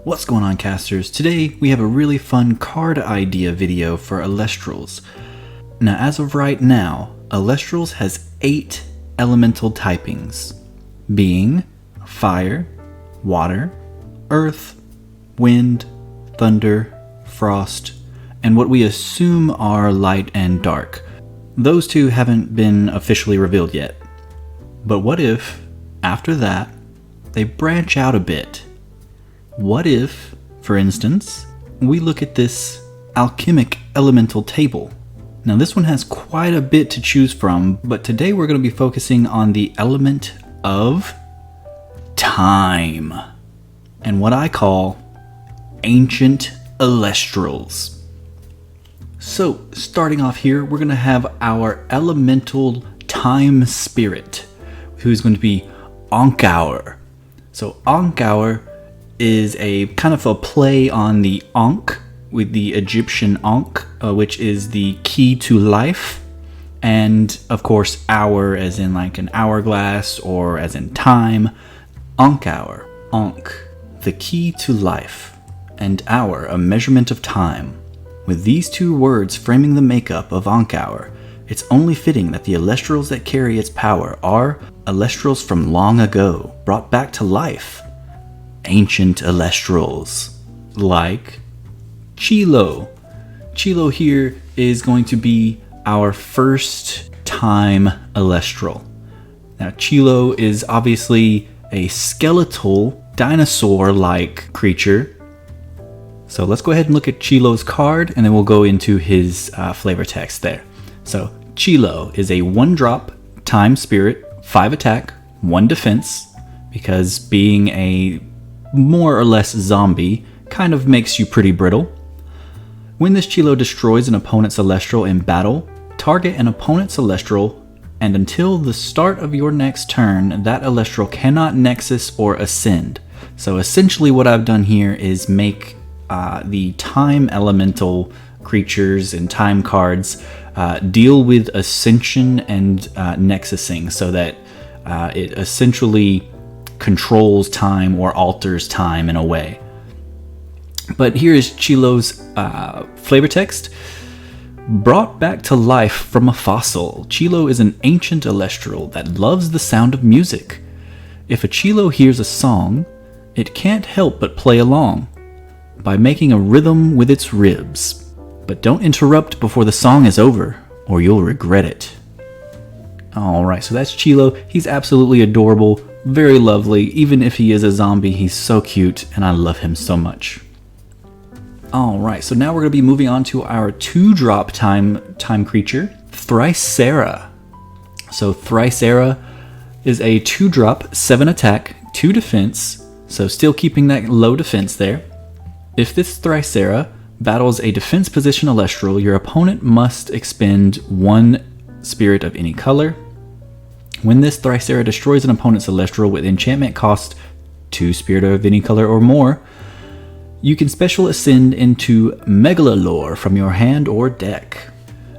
What's going on, casters? Today we have a really fun card idea video for Elestrals. Now, as of right now, Elestrals has 8 elemental typings, being fire, water, earth, wind, thunder, frost, and what we assume are light and dark. Those two haven't been officially revealed yet. But what if, after that, they branch out a bit? What if, for instance, we look at this alchemic elemental table? Now this one has quite a bit to choose from, but today we're going to be focusing on the element of time, and what I call ancient Elestrals. So starting off here, we're going to have our elemental time spirit, who's going to be Ankh-Hour. So Ankh-Hour is a kind of a play on the Ankh with the Egyptian Ankh, which is the key to life, and of course hour as in like an hourglass or as in time. Ankh-Hour, Ankh, the key to life, and hour, a measurement of time. With these two words framing the makeup of Ankh-Hour, it's only fitting that the Elestrals that carry its power are Elestrals from long ago, brought back to life. Ancient Elestrals, like Chilo. Chilo here is going to be our first time Elestral. Now Chilo is obviously a skeletal dinosaur-like creature. So let's go ahead and look at Chilo's card, and then we'll go into his flavor text there. So Chilo is a 1-drop time spirit, 5 attack, 1 defense, because being a more or less zombie kind of makes you pretty brittle. When this Chilo destroys an opponent's Elestral in battle, target an opponent's Elestral, and until the start of your next turn, that Elestral cannot Nexus or Ascend. So essentially what I've done here is make the time elemental creatures and time cards deal with Ascension and Nexusing, so that it essentially controls time or alters time in a way. But here is Chilo's flavor text. Brought back to life from a fossil, Chilo is an ancient Elestral that loves the sound of music. If a Chilo hears a song, it can't help but play along by making a rhythm with its ribs. But don't interrupt before the song is over, or you'll regret it. Alright, so that's Chilo. He's absolutely adorable, very lovely. Even if he is a zombie, he's so cute, and I love him so much. Alright, so now we're going to be moving on to our 2-drop time creature, Thricera. So Thricera is a 2-drop, 7 attack, 2 defense, so still keeping that low defense there. If this Thricera battles a defense position Elestral, your opponent must expend 1 spirit of any color. When this Thricera destroys an opponent's Elestral with enchantment cost 2 spirit of any color or more, you can special ascend into Megalalore from your hand or deck.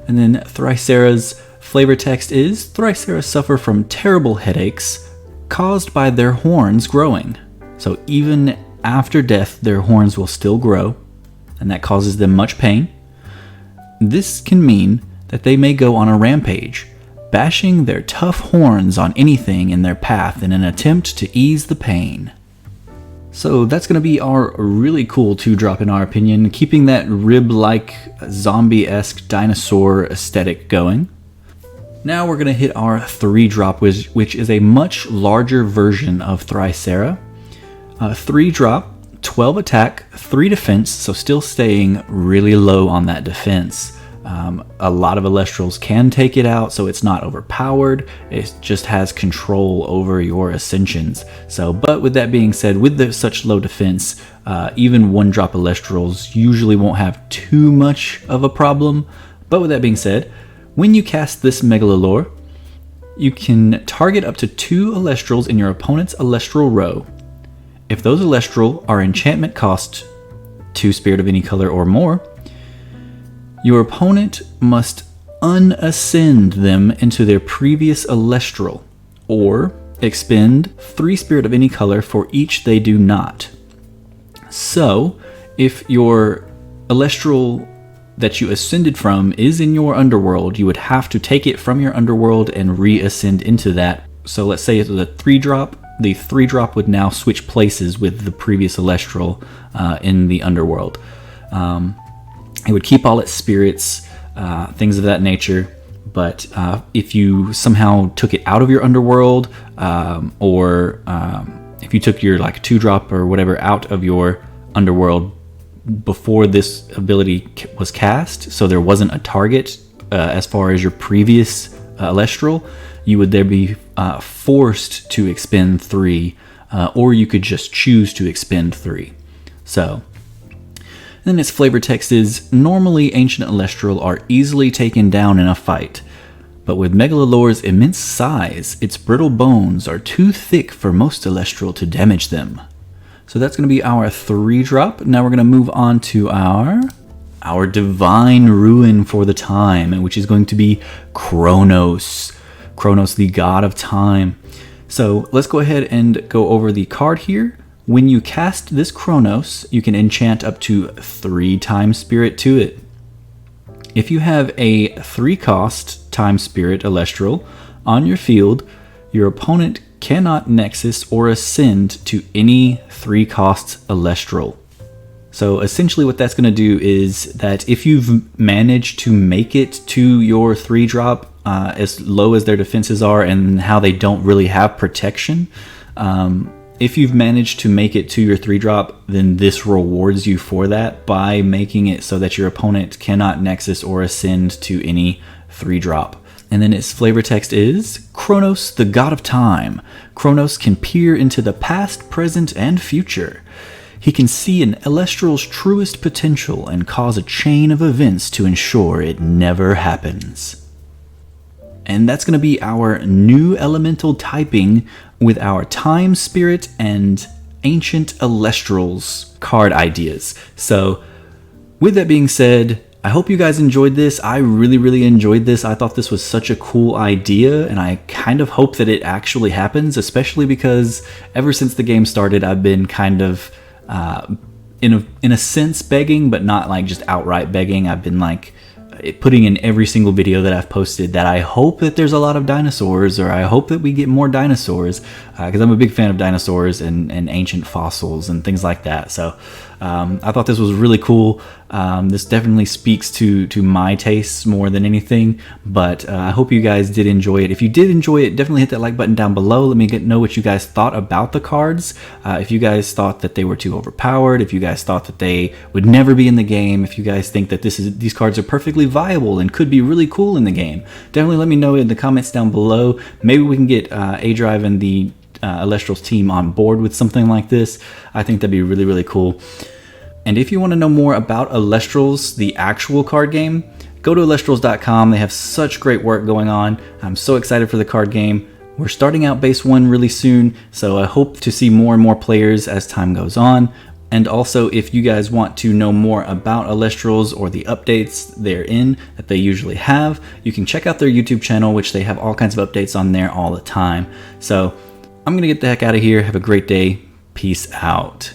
And then Thricera's flavor text is, Thricera suffer from terrible headaches caused by their horns growing. So even after death, their horns will still grow, and that causes them much pain. This can mean that they may go on a rampage, bashing their tough horns on anything in their path in an attempt to ease the pain. So that's going to be our really cool 2-drop in our opinion, keeping that rib-like zombie-esque dinosaur aesthetic going. Now we're going to hit our 3-drop, which is a much larger version of Thricera. 3-drop, 12 attack, 3 defense, so still staying really low on that defense. A lot of Elestrals can take it out, so it's not overpowered. It just has control over your ascensions. So, but with that being said, with such low defense, even 1-drop Elestrals usually won't have too much of a problem. But with that being said, when you cast this Megalalore, you can target up to 2 Elestrals in your opponent's Elestral row. If those Elestral are enchantment cost 2 spirit of any color or more, your opponent must unascend them into their previous Elestral, or expend 3 spirit of any color for each they do not. So if your Elestral that you ascended from is in your underworld, you would have to take it from your underworld and reascend into that. So let's say it's a 3-drop. The 3-drop would now switch places with the previous Elestral in the underworld. It would keep all its spirits, things of that nature. But if you somehow took it out of your underworld, or if you took your like 2-drop or whatever out of your underworld before this ability was cast, so there wasn't a target as far as your previous Elestral, you would there be forced to expend 3, or you could just choose to expend 3. So then its flavor text is, normally ancient Elestral are easily taken down in a fight, but with Megalolor's immense size, its brittle bones are too thick for most Elestral to damage them. So that's going to be our 3-drop. Now we're going to move on to our Divine Ruin for the time, which is going to be Kronos. Kronos, the god of time. So let's go ahead and go over the card here. When you cast this Kronos, you can enchant up to 3 Time Spirit to it. If you have a 3-cost Time Spirit Elestral on your field, your opponent cannot Nexus or Ascend to any 3-cost Elestral. So essentially what that's going to do is that if you've managed to make it to your 3-drop, as low as their defenses are and how they don't really have protection, if you've managed to make it to your 3-drop, then this rewards you for that by making it so that your opponent cannot Nexus or Ascend to any 3-drop. And then its flavor text is, Kronos, the god of time. Kronos can peer into the past, present, and future. He can see an Elestral's truest potential and cause a chain of events to ensure it never happens. And that's going to be our new elemental typing with our Time Spirit and Ancient Elestrals card ideas. So with that being said, I hope you guys enjoyed this. I really enjoyed this. I thought this was such a cool idea, and I kind of hope that it actually happens, especially because ever since the game started, I've been kind of, in a sense, begging, but not like just outright begging. I've been like putting in every single video that I've posted that I hope that there's a lot of dinosaurs, or I hope that we get more dinosaurs, because I'm a big fan of dinosaurs and ancient fossils and things like that. So I thought this was really cool. This definitely speaks to my tastes more than anything, but I hope you guys did enjoy it. If you did enjoy it, definitely hit that like button down below. Let me know what you guys thought about the cards. If you guys thought that they were too overpowered, if you guys thought that they would never be in the game, if you guys think that these cards are perfectly viable and could be really cool in the game, definitely let me know in the comments down below. Maybe we can get A-Drive and the Elestrals team on board with something like this. I think that'd be really cool. And if you want to know more about Elestrals, the actual card game, go to Elestrals.com. They have such great work going on. I'm so excited for the card game. We're starting out base 1 really soon, so I hope to see more and more players as time goes on. And also, if you guys want to know more about Elestrals or the updates they're in that they usually have, you can check out their YouTube channel, which they have all kinds of updates on there all the time. So I'm going to get the heck out of here. Have a great day. Peace out.